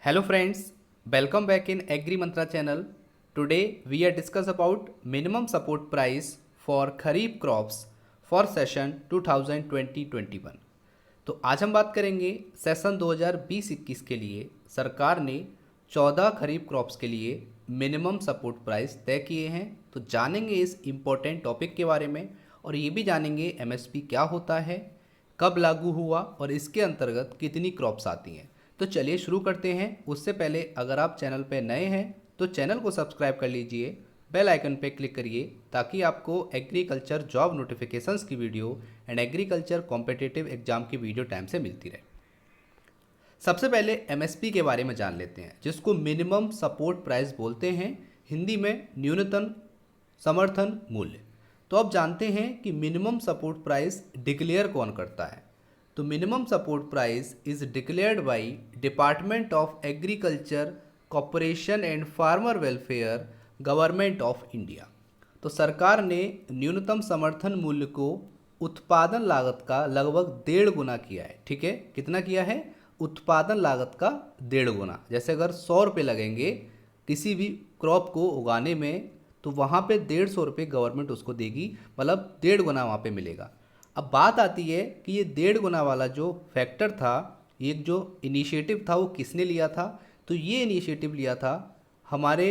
Hello friends, welcome back in Agri Mantra channel. Today we are discuss about minimum support price for kharif crops for session 2020-21। तो आज हम बात करेंगे session 2020-21 के लिए सरकार ने 14 खरीफ क्रॉप्स के लिए मिनिमम सपोर्ट प्राइस तय किए हैं। तो जानेंगे इस इम्पोर्टेंट टॉपिक के बारे में और ये भी जानेंगे एमएसपी क्या होता है, कब लागू हुआ और इसके अंतर्गत कितनी क्रॉप्स आती हैं। तो चलिए शुरू करते हैं। उससे पहले अगर आप चैनल पर नए हैं तो चैनल को सब्सक्राइब कर लीजिए, बेल आइकन पर क्लिक करिए ताकि आपको एग्रीकल्चर जॉब नोटिफिकेशंस की video and agriculture competitive exam की वीडियो टाइम से मिलती रहे। सबसे पहले एमएसपी के बारे में जान लेते हैं, जिसको मिनिमम सपोर्ट प्राइस बोलते हैं, हिंदी में न्यूनतम समर्थन मूल्य। तो अब जानते हैं कि मिनिमम सपोर्ट प्राइस डिक्लेयर कौन करता है। तो minimum support price is declared by department of agriculture corporation and farmer welfare government of India. तो सरकार ने न्यूनतम समर्थन मूल्य को उत्पादन लागत का लगभग 1.5 गुना किया है। ठीक है, कितना किया है? उत्पादन लागत का 1.5 गुना। जैसे अगर 100 रुपये लगेंगे किसी भी क्रॉप को उगाने में, तो वहाँ पे 150 रुपये गवर्नमेंट उसको देगी, मतलब 1.5 गुना वहाँ पे मिलेगा। अब बात आती है कि ये 1.5 गुना वाला जो फैक्टर था, ये जो इनिशिएटिव था, वो किसने लिया था? तो ये इनिशिएटिव लिया था हमारे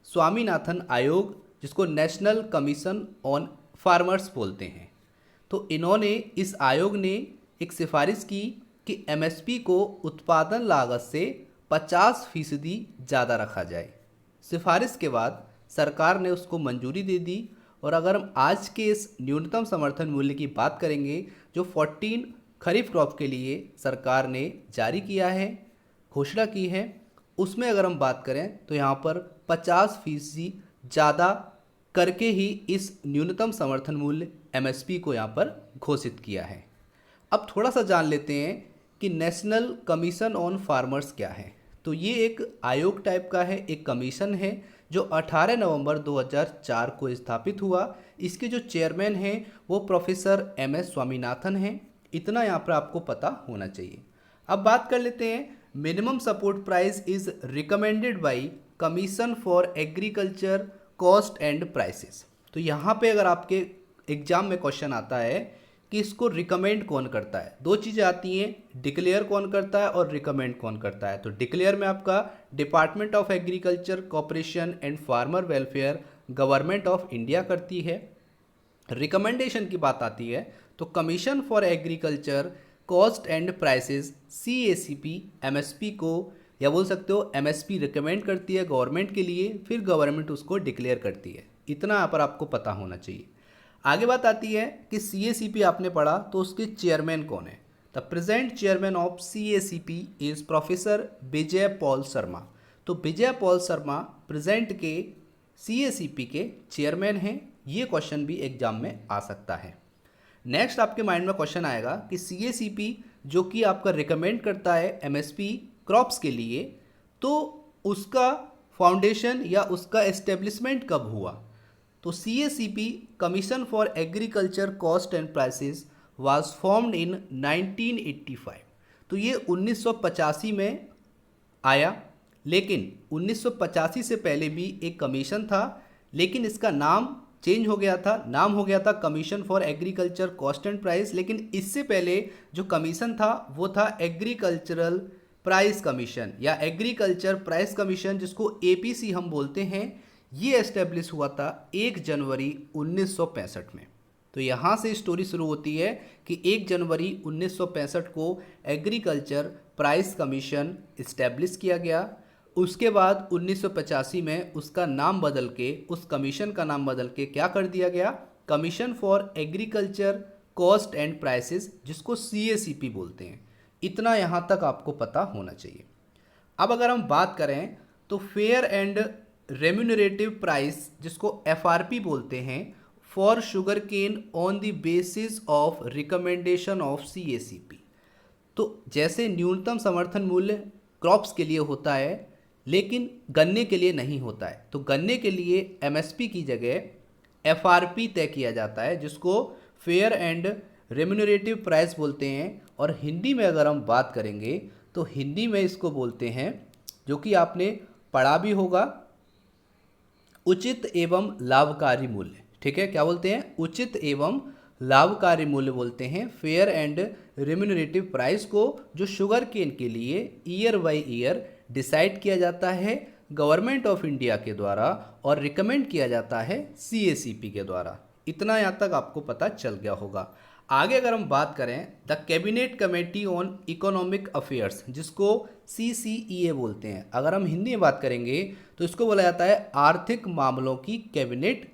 स्वामीनाथन आयोग, जिसको नेशनल कमीशन ऑन फार्मर्स बोलते हैं। तो इन्होंने, इस आयोग ने एक सिफारिश की कि एमएसपी को उत्पादन लागत से 50% ज़्यादा रखा जाए। सिफारिश के बाद सरकार ने उसको मंजूरी दे दी। और अगर हम आज के इस न्यूनतम समर्थन मूल्य की बात करेंगे जो 14 खरीफ क्रॉप के लिए सरकार ने जारी किया है, घोषणा की है, उसमें अगर हम बात करें तो यहाँ पर 50% ज़्यादा करके ही इस न्यूनतम समर्थन मूल्य एमएसपी को यहाँ पर घोषित किया है। अब थोड़ा सा जान लेते हैं कि नेशनल कमीशन ऑन फार्मर्स क्या है। तो ये एक आयोग टाइप का है, एक कमीशन है जो 18 नवंबर 2004 को स्थापित हुआ। इसके जो चेयरमैन हैं वो प्रोफेसर एम.एस. स्वामीनाथन हैं। इतना यहाँ पर आपको पता होना चाहिए। अब बात कर लेते हैं, minimum support price is recommended by commission for agriculture cost and prices. तो यहाँ पे अगर आपके एग्जाम में क्वेश्चन आता है कि इसको रिकमेंड कौन करता है, दो चीज़ें आती हैं, डिक्लेयर कौन करता है और रिकमेंड कौन करता है। तो डिक्लेयर में आपका department of agriculture corporation and farmer welfare government of India करती है। रिकमेंडेशन की बात आती है तो commission for agriculture cost and prices CACP MSP को, या बोल सकते हो एमएसपी रिकमेंड करती है गवर्नमेंट के लिए, फिर गवर्नमेंट उसको डिक्लेयर करती है। इतना यहाँ पर आपको पता होना चाहिए। आगे बात आती है कि CACP आपने पढ़ा तो उसके चेयरमैन कौन है। The present chairman of CACP is professor Vijay Paul Sharma. तो विजय पॉल शर्मा प्रेजेंट के CACP के चेयरमैन हैं। ये क्वेश्चन भी एग्जाम में आ सकता है। नेक्स्ट आपके माइंड में क्वेश्चन आएगा कि CACP जो कि आपका रिकमेंड करता है एमएसपी क्रॉप्स के लिए, तो उसका फाउंडेशन या उसका एस्टेब्लिशमेंट कब हुआ। तो CACP commission for agriculture cost and prices was formed in 1985। तो ये 1985 में आया, लेकिन 1985 से पहले भी एक कमीशन था, लेकिन इसका नाम चेंज हो गया था, नाम हो गया था commission for agriculture cost and price. लेकिन इससे पहले जो कमीशन था वो था एग्रीकल्चरल प्राइस कमीशन या एग्रीकल्चर प्राइस कमीशन, जिसको APC हम बोलते हैं। ये एस्टेब्लिश हुआ था 1 जनवरी 1965 में। तो यहाँ से स्टोरी शुरू होती है कि 1 जनवरी 1965 को एग्रीकल्चर प्राइस कमीशन इस्टेब्लिश किया गया। उसके बाद 1985 में उसका नाम बदल के, उस कमीशन का नाम बदल के क्या कर दिया गया, commission for agriculture cost and prices, जिसको CACP बोलते हैं। इतना यहाँ तक आपको पता होना चाहिए। अब अगर हम बात करें तो फेयर एंड रेम्यूनरेटिव प्राइस, जिसको FRP बोलते हैं, for sugar cane on the basis of recommendation of CACP। तो जैसे न्यूनतम समर्थन मूल्य क्रॉप्स के लिए होता है लेकिन गन्ने के लिए नहीं होता है, तो गन्ने के लिए MSP की जगह FRP तय किया जाता है, जिसको फेयर एंड रेम्यूनरेटिव प्राइस बोलते हैं। और हिंदी में अगर हम बात करेंगे तो हिंदी में इसको बोलते हैं जो कि आपने पढ़ा भी होगा, उचित एवं लाभकारी मूल्य। ठीक है, क्या बोलते हैं? उचित एवं लाभकारी मूल्य बोलते हैं। फेयर एंड रिम्यूनरेटिव प्राइस को जो शुगर केन के लिए ईयर बाय ईयर डिसाइड किया जाता है गवर्नमेंट ऑफ इंडिया के द्वारा और रिकमेंड किया जाता है CACP के द्वारा। इतना यहाँ तक आपको पता चल गया होगा। आगे अगर हम बात करें the cabinet committee on economic affairs, जिसको CCEA बोलते हैं, अगर हम हिंदी में बात करेंगे तो इसको बोला जाता है आर्थिक मामलों की कैबिनेट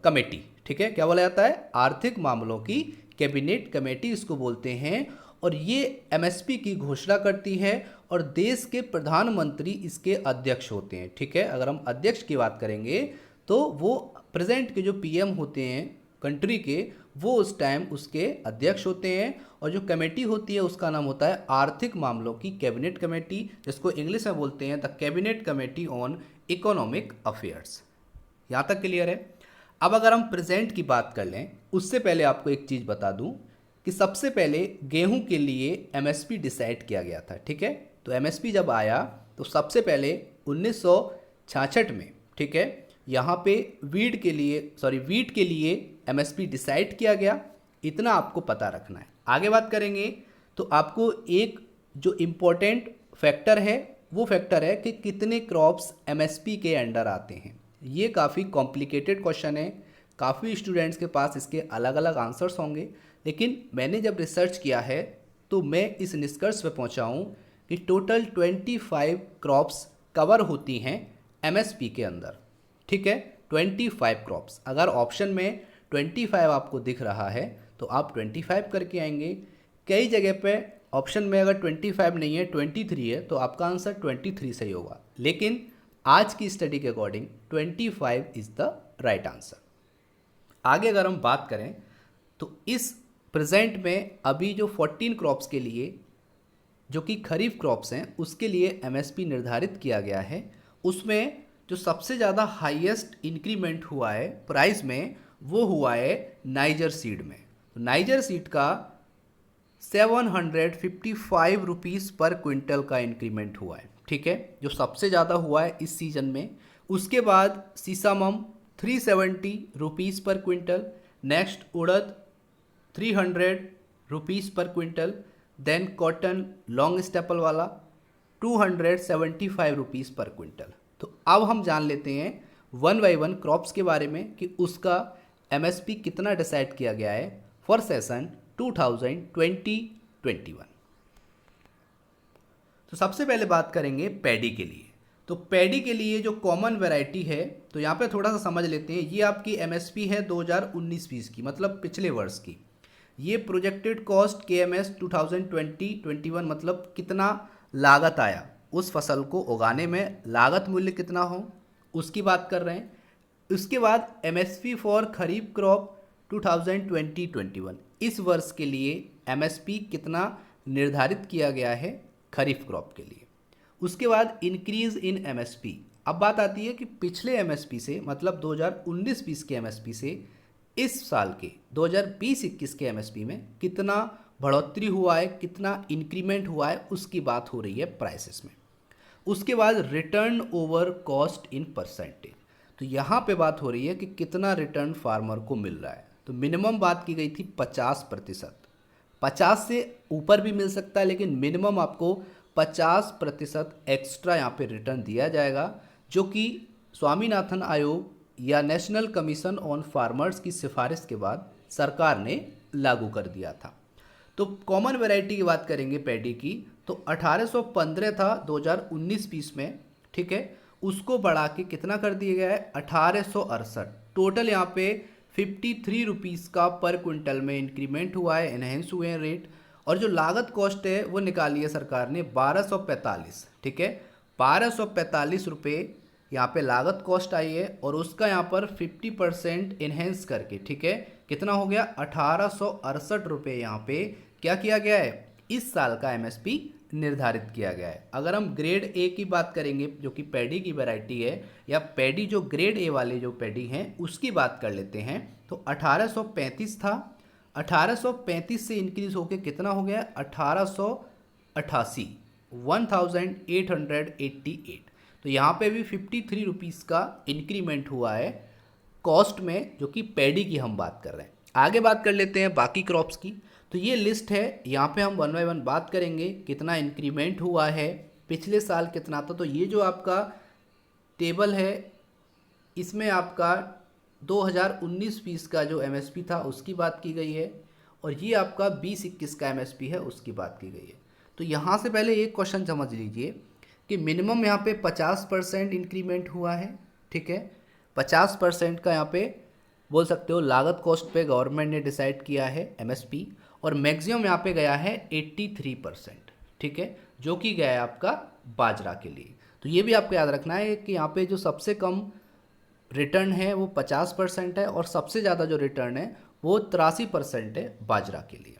कमेटी। ठीक है, क्या बोला जाता है? आर्थिक मामलों की कैबिनेट कमेटी इसको बोलते हैं। और ये MSP की घोषणा करती है और देश के प्रधानमंत्री इसके अध्यक्ष होते हैं। ठीक है, अगर हम अध्यक्ष की बात करेंगे तो वो प्रेजेंट के जो PM होते हैं कंट्री के, वो उस टाइम उसके अध्यक्ष होते हैं। और जो कमेटी होती है उसका नाम होता है आर्थिक मामलों की कैबिनेट कमेटी, जिसको इंग्लिश में बोलते हैं the cabinet committee on economic affairs. यहाँ तक क्लियर है? अब अगर हम प्रेजेंट की बात कर लें, उससे पहले आपको एक चीज़ बता दूं कि सबसे पहले गेहूं के लिए MSP डिसाइड किया गया था। ठीक है, तो MSP जब आया तो सबसे पहले 1966 में, ठीक है, यहाँ पे वीट के लिए MSP डिसाइड किया गया। इतना आपको पता रखना है। आगे बात करेंगे तो आपको एक जो इम्पोर्टेंट फैक्टर है वो फैक्टर है कि कितने क्रॉप्स MSP के अंडर आते हैं। ये काफ़ी कॉम्प्लिकेटेड क्वेश्चन है, काफ़ी स्टूडेंट्स के पास इसके अलग अलग आंसर्स होंगे, लेकिन मैंने जब रिसर्च किया है तो मैं इस निष्कर्ष पे पहुंचा हूं कि टोटल 25 क्रॉप्स कवर होती हैं MSP के अंदर। ठीक है, 25 क्रॉप्स। अगर ऑप्शन में 25 आपको दिख रहा है तो आप 25 करके आएंगे। कई जगह पे ऑप्शन में अगर 25 नहीं है, 23 है, तो आपका आंसर 23 सही होगा। लेकिन आज की स्टडी के according 25 is the right answer. आगे अगर हम बात करें तो इस प्रेजेंट में अभी जो 14 क्रॉप्स के लिए जो कि खरीफ क्रॉप्स हैं उसके लिए MSP निर्धारित किया गया है, उसमें जो सबसे ज़्यादा हाईएस्ट इंक्रीमेंट हुआ है प्राइस में वो हुआ है नाइजर सीड में। तो नाइजर सीड का 755 रुपीज़ पर क्विंटल का इंक्रीमेंट हुआ है। ठीक है, जो सबसे ज़्यादा हुआ है इस सीजन में। उसके बाद sesamum 370 rupees per quintal, next urad 300 rupees per quintal, then cotton long staple वाला 275 रुपीज़ पर क्विंटल। तो अब हम जान लेते हैं 1 बाय 1 क्रॉप्स के बारे में कि उसका MSP कितना डिसाइड किया गया है फॉर सेशन 2020-21। तो सबसे पहले बात करेंगे पैडी के लिए। तो पैडी के लिए जो कॉमन वैरायटी है, तो यहाँ पे थोड़ा सा समझ लेते हैं। ये आपकी MSP है 2019-20 की, मतलब पिछले वर्ष की। ये प्रोजेक्टेड कॉस्ट KMS 2020-21, मतलब कितना लागत आया उस फसल को उगाने में, लागत मूल्य कितना हो उसकी बात कर रहे हैं। उसके बाद MSP फॉर खरीफ क्रॉप 2020-21, इस वर्ष के लिए MSP कितना निर्धारित किया गया है खरीफ क्रॉप के लिए। उसके बाद इंक्रीज इन MSP। अब बात आती है कि पिछले MSP से, मतलब 2019-20 के MSP से इस साल के 2020-21 के MSP में कितना बढ़ोतरी हुआ है, कितना इंक्रीमेंट हुआ है, उसकी बात हो रही है प्राइसेस में। उसके बाद return over cost in percentage. तो यहाँ पे बात हो रही है कि कितना रिटर्न फार्मर को मिल रहा है। तो मिनिमम बात की गई थी 50%, 50 से ऊपर भी मिल सकता है, लेकिन मिनिमम आपको 50% एक्स्ट्रा यहाँ पे रिटर्न दिया जाएगा, जो कि स्वामीनाथन आयोग या नेशनल कमीशन ऑन फार्मर्स की सिफारिश के बाद सरकार ने लागू कर दिया था। तो कॉमन वैरायटी की बात करेंगे पैडी की, तो 1815 था 2019-20 में। ठीक है, उसको बढ़ा के कितना कर दिया गया है 1868। टोटल यहाँ पे 53 रुपीज़ का पर क्विंटल में इंक्रीमेंट हुआ है, एनहेंस हुए हैं रेट। और जो लागत कॉस्ट है वो निकाली है सरकार ने 1245। ठीक है, 1245 रुपये यहाँ पे लागत कॉस्ट आई है, और उसका यहाँ पर 50% इन्हेंस करके, ठीक है, कितना हो गया 1868 रुपये यहाँ पे क्या किया गया है, इस साल का MSP निर्धारित किया गया है। अगर हम ग्रेड ए की बात करेंगे, जो कि पैडी की वैरायटी है, या पैडी जो ग्रेड ए वाले जो पैडी हैं उसकी बात कर लेते हैं, तो 1835 था। 1835 से इंक्रीज होके कितना हो गया 1888। 1888। तो यहाँ पे भी 53 रुपीज़ का इंक्रीमेंट हुआ है कॉस्ट में, जो कि पैडी की हम बात कर रहे हैं। आगे बात कर लेते हैं बाकी क्रॉप्स की। तो ये लिस्ट है, यहाँ पे हम वन बाय वन बात करेंगे कितना इंक्रीमेंट हुआ है, पिछले साल कितना था। तो ये जो आपका टेबल है, इसमें आपका 2019-20 का जो एमएसपी था उसकी बात की गई है, और ये आपका 20-21 का एमएसपी है उसकी बात की गई है। तो यहाँ से पहले एक क्वेश्चन समझ लीजिए कि मिनिमम यहाँ पे 50% इंक्रीमेंट हुआ है, ठीक है। 50% का यहाँ पे बोल सकते हो लागत कॉस्ट पे गवर्नमेंट ने डिसाइड किया है एमएसपी, और मैक्सिमम यहाँ पे गया है 83%, ठीक है, जो कि गया है आपका बाजरा के लिए। तो ये भी आपको याद रखना है कि यहाँ पे जो सबसे कम रिटर्न है वो 50% है, और सबसे ज़्यादा जो रिटर्न है वो 83% है बाजरा के लिए।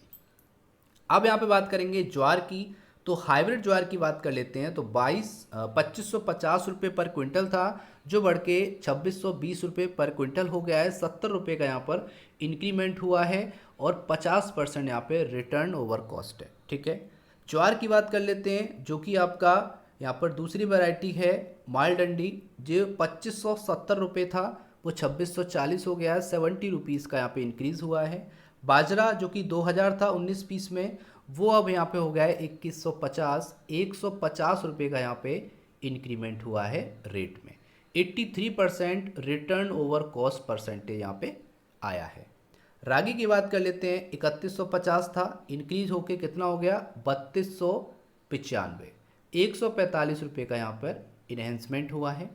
अब यहाँ पे बात करेंगे ज्वार की। तो हाइब्रिड ज्वार की बात कर लेते हैं। तो 2550 रुपये पर क्विंटल था, जो बढ़ के 2620 रुपये पर क्विंटल हो गया है। 70 रुपये का यहाँ पर इंक्रीमेंट हुआ है, और 50% यहाँ पे रिटर्न ओवर कॉस्ट है, ठीक है। ज्वार की बात कर लेते हैं, जो कि आपका यहाँ पर दूसरी वैरायटी है मालडंडी, जो 2570 रुपये था वो 2640 हो गया है। 70 रुपीज़ का यहाँ पे इंक्रीज़ हुआ है। बाजरा जो कि 2000 था 19-20 में, वो अब यहाँ पे हो गया है 2150। 150 रुपये का यहाँ पे इंक्रीमेंट हुआ है रेट में। 83% रिटर्न ओवर कॉस्ट परसेंटेज यहाँ पे आया है। रागी की बात कर लेते हैं। 3150 था, इंक्रीज होके कितना हो गया 3295। 145 रुपये का यहाँ पर इन्हेंसमेंट हुआ है।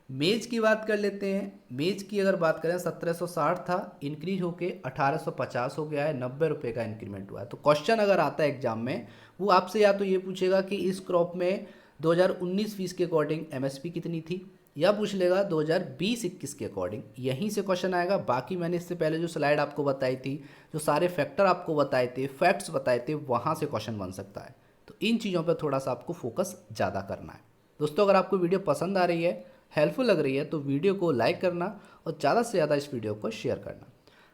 मेज की बात कर लेते हैं। मेज की अगर बात करें 1760 था, इंक्रीज होके 1850 हो गया है। 90 रुपये का इंक्रीमेंट हुआ है। तो क्वेश्चन अगर आता है एग्जाम में, वो आपसे या तो ये पूछेगा कि इस क्रॉप में 2019-20 के अकॉर्डिंग एमएसपी कितनी थी, या पूछ लेगा 2020-21 के अकॉर्डिंग। यहीं से क्वेश्चन आएगा। बाकी मैंने इससे पहले जो स्लाइड आपको बताई थी, जो सारे फैक्टर आपको बताए थे, फैक्ट्स बताए थे, वहाँ से क्वेश्चन बन सकता है। तो इन चीज़ों पर थोड़ा सा आपको फोकस ज़्यादा करना है। दोस्तों, अगर आपको वीडियो पसंद आ रही है, हेल्पफुल लग रही है, तो वीडियो को लाइक करना और ज़्यादा से ज़्यादा इस वीडियो को शेयर करना।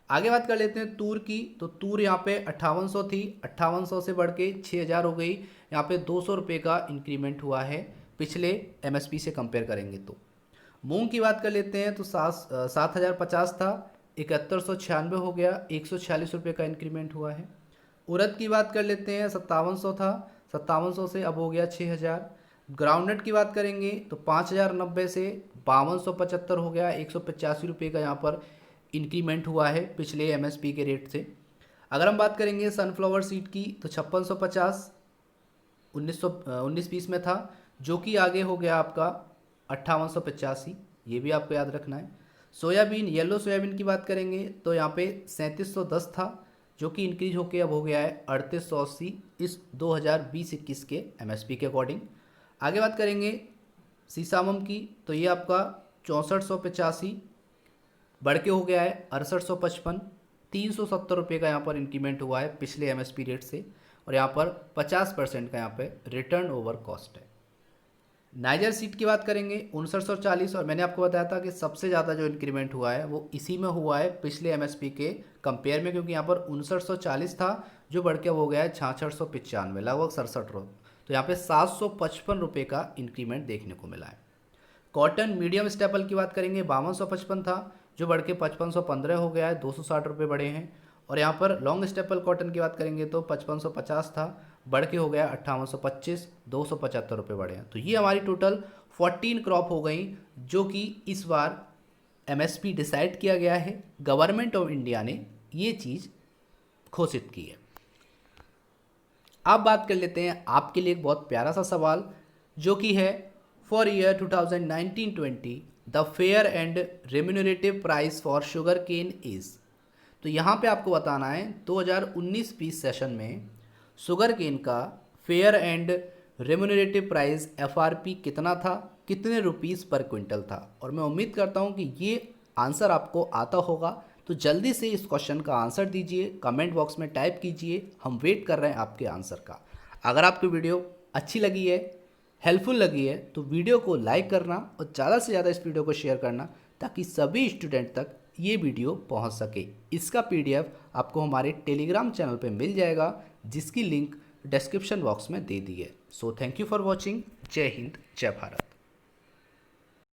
आगे बात कर लेते हैं तूर की। तो तूर यहाँ पे 5800 थी, 5800 से बढ़ के 6000 हो गई। यहाँ पे 200 रुपये का इंक्रीमेंट हुआ है पिछले एमएसपी से कंपेयर करेंगे तो। मूंग की बात कर लेते हैं। तो 7050 था, 7196 हो गया। 146 रुपये का इंक्रीमेंट हुआ है। उड़द की बात कर लेते हैं। 5700 था, 5700 से अब हो गया 6000। ग्राउंडनट की बात करेंगे तो 5090 से 5275 हो गया। 185 रुपये का यहाँ पर इंक्रीमेंट हुआ है पिछले एमएसपी के रेट से। अगर हम बात करेंगे सनफ्लावर सीड की, तो 5650 1920 में था, जो कि आगे हो गया आपका 5885। ये भी आपको याद रखना है। सोयाबीन, येलो सोयाबीन की बात करेंगे तो यहाँ पे 3710 था, जो कि इंक्रीज होके अब हो गया है 3880 इस 2020-21 के एमएसपी के अकॉर्डिंग। आगे बात करेंगे सीसामम की, तो ये आपका 6485 बढ़ के हो गया है 6855। 370 रुपये का यहाँ पर इंक्रीमेंट हुआ है पिछले एमएसपी रेट से, और यहाँ पर 50% का यहाँ पे रिटर्न ओवर कॉस्ट है। नाइजर सीट की बात करेंगे 5940, और मैंने आपको बताया था कि सबसे ज़्यादा जो इंक्रीमेंट हुआ है वो इसी में हुआ है पिछले एमएसपी के कंपेयर में, क्योंकि यहाँ पर 5940 था, जो बढ़ के हो गया है 6695, लगभग 67 रुपये। तो यहाँ पे 755 रुपये का इंक्रीमेंट देखने को मिला है। कॉटन मीडियम स्टेपल की बात करेंगे 5255 था, जो बढ़ के 5515 हो गया है। 260 रुपये बढ़े हैं। और यहाँ पर लॉन्ग स्टेपल कॉटन की बात करेंगे तो 5550 था, बढ़ के हो गया 5825। 275 रुपये बढ़े हैं। तो ये हमारी टोटल 14 क्रॉप हो गई, जो कि इस बार एमएसपी डिसाइड किया गया है। गवर्नमेंट ऑफ इंडिया ने ये चीज़ घोषित की है। अब बात कर लेते हैं आपके लिए एक बहुत प्यारा सा सवाल, जो कि है for year 2019-20 the fair and remunerative price for sugar cane is. तो यहाँ पे आपको बताना है 2019-20 सेशन में शुगर केन का fair and remunerative price FRP कितना था, कितने रुपीस पर क्विंटल था। और मैं उम्मीद करता हूँ कि ये आंसर आपको आता होगा। तो जल्दी से इस क्वेश्चन का आंसर दीजिए, कमेंट बॉक्स में टाइप कीजिए। हम वेट कर रहे हैं आपके आंसर का। अगर आपको वीडियो अच्छी लगी है, हेल्पफुल लगी है, तो वीडियो को लाइक करना और ज़्यादा से ज़्यादा इस वीडियो को शेयर करना, ताकि सभी स्टूडेंट तक ये वीडियो पहुंच सके। इसका पीडीएफ आपको हमारे टेलीग्राम चैनल पे मिल जाएगा, जिसकी लिंक डिस्क्रिप्शन बॉक्स में दे दी है। So thank you for watching. जय हिंद, जय भारत।